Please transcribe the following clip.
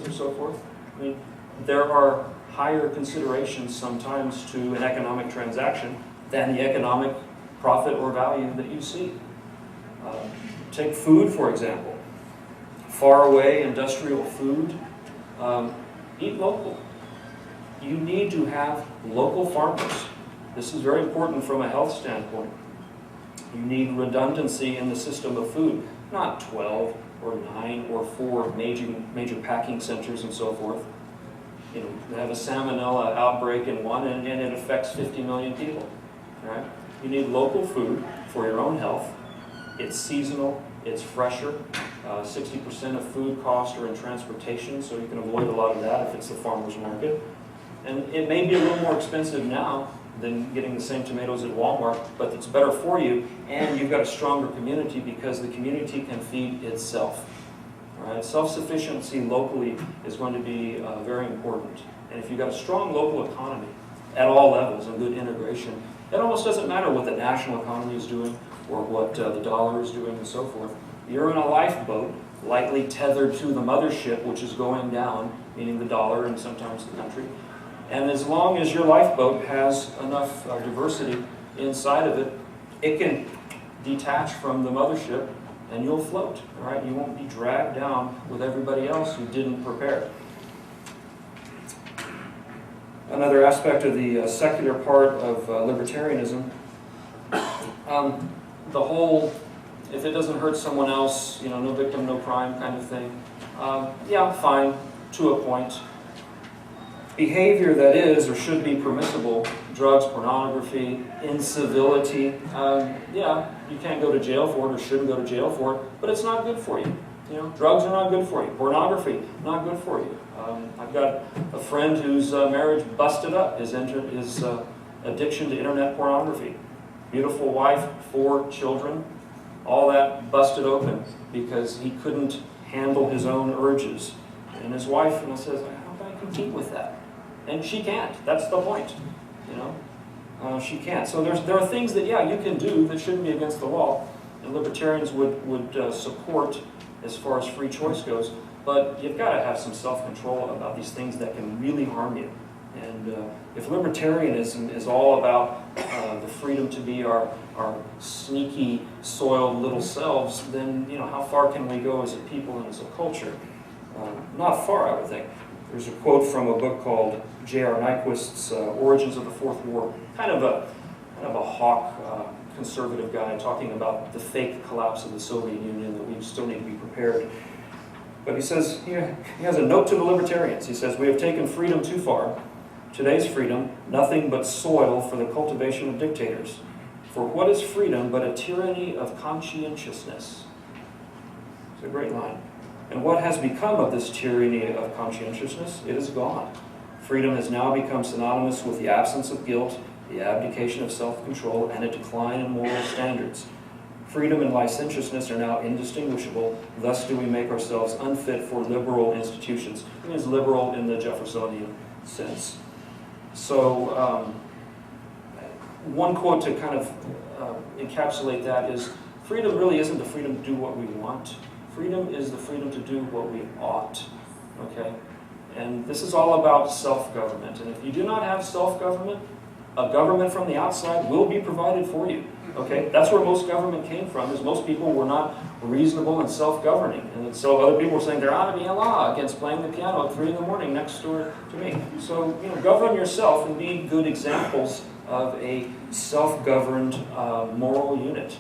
or so forth. I mean, there are higher considerations sometimes to an economic transaction than the economic profit or value that you see. Take food, for example. Far away industrial food, eat local. You need to have local farmers. This is very important from a health standpoint. You need redundancy in the system of food, not 12 or 9 or 4 major packing centers and so forth. You know, they have a salmonella outbreak in one and it affects 50 million people. Right? You need local food for your own health. It's seasonal, it's fresher. 60% of food costs are in transportation, so you can avoid a lot of that if it's the farmer's market. And it may be a little more expensive now than getting the same tomatoes at Walmart, but it's better for you, and you've got a stronger community because the community can feed itself. All right? Self-sufficiency locally is going to be very important. And if you've got a strong local economy at all levels and good integration, it almost doesn't matter what the national economy is doing or what the dollar is doing and so forth. You're in a lifeboat, lightly tethered to the mothership, which is going down, meaning the dollar and sometimes the country. And as long as your lifeboat has enough diversity inside of it, it can detach from the mothership and you'll float. All right? You won't be dragged down with everybody else who didn't prepare. Another aspect of the secular part of libertarianism, the whole, if it doesn't hurt someone else, you know, no victim, no crime kind of thing. Yeah, fine, to a point. Behavior that is or should be permissible, drugs, pornography, incivility, yeah, you can't go to jail for it or shouldn't go to jail for it, but it's not good for you. You know, drugs are not good for you. Pornography, not good for you. I've got a friend whose marriage busted up, his addiction to internet pornography. Beautiful wife, 4 children, all that busted open because he couldn't handle his own urges. And his wife, you know, says, how can I compete with that? And she can't. That's the point. You know, she can't. So there are things that, yeah, you can do that shouldn't be against the law, and libertarians would support as far as free choice goes. But you've got to have some self-control about these things that can really harm you. And if libertarianism is all about the freedom to be our sneaky, soiled little selves, then, you know, how far can we go as a people and as a culture? Not far, I would think. There's a quote from a book called J.R. Nyquist's Origins of the Fourth War. Kind of a hawk, conservative guy talking about the fake collapse of the Soviet Union, that we still need to be prepared. But he says, he has a note to the libertarians. He says, we have taken freedom too far. Today's freedom, nothing but soil for the cultivation of dictators. For what is freedom but a tyranny of conscientiousness? It's a great line. And what has become of this tyranny of conscientiousness? It is gone. Freedom has now become synonymous with the absence of guilt, the abdication of self-control, and a decline in moral standards. Freedom and licentiousness are now indistinguishable, thus do we make ourselves unfit for liberal institutions. It means liberal in the Jeffersonian sense. So, one quote to kind of encapsulate that is, freedom really isn't the freedom to do what we want. Freedom is the freedom to do what we ought. Okay? And this is all about self-government. And if you do not have self-government, a government from the outside will be provided for you. Okay? That's where most government came from, is most people were not reasonable and self-governing. And so other people were saying there ought to be a law against playing the piano at 3 in the morning next door to me. So, you know, govern yourself and be good examples of a self-governed moral unit.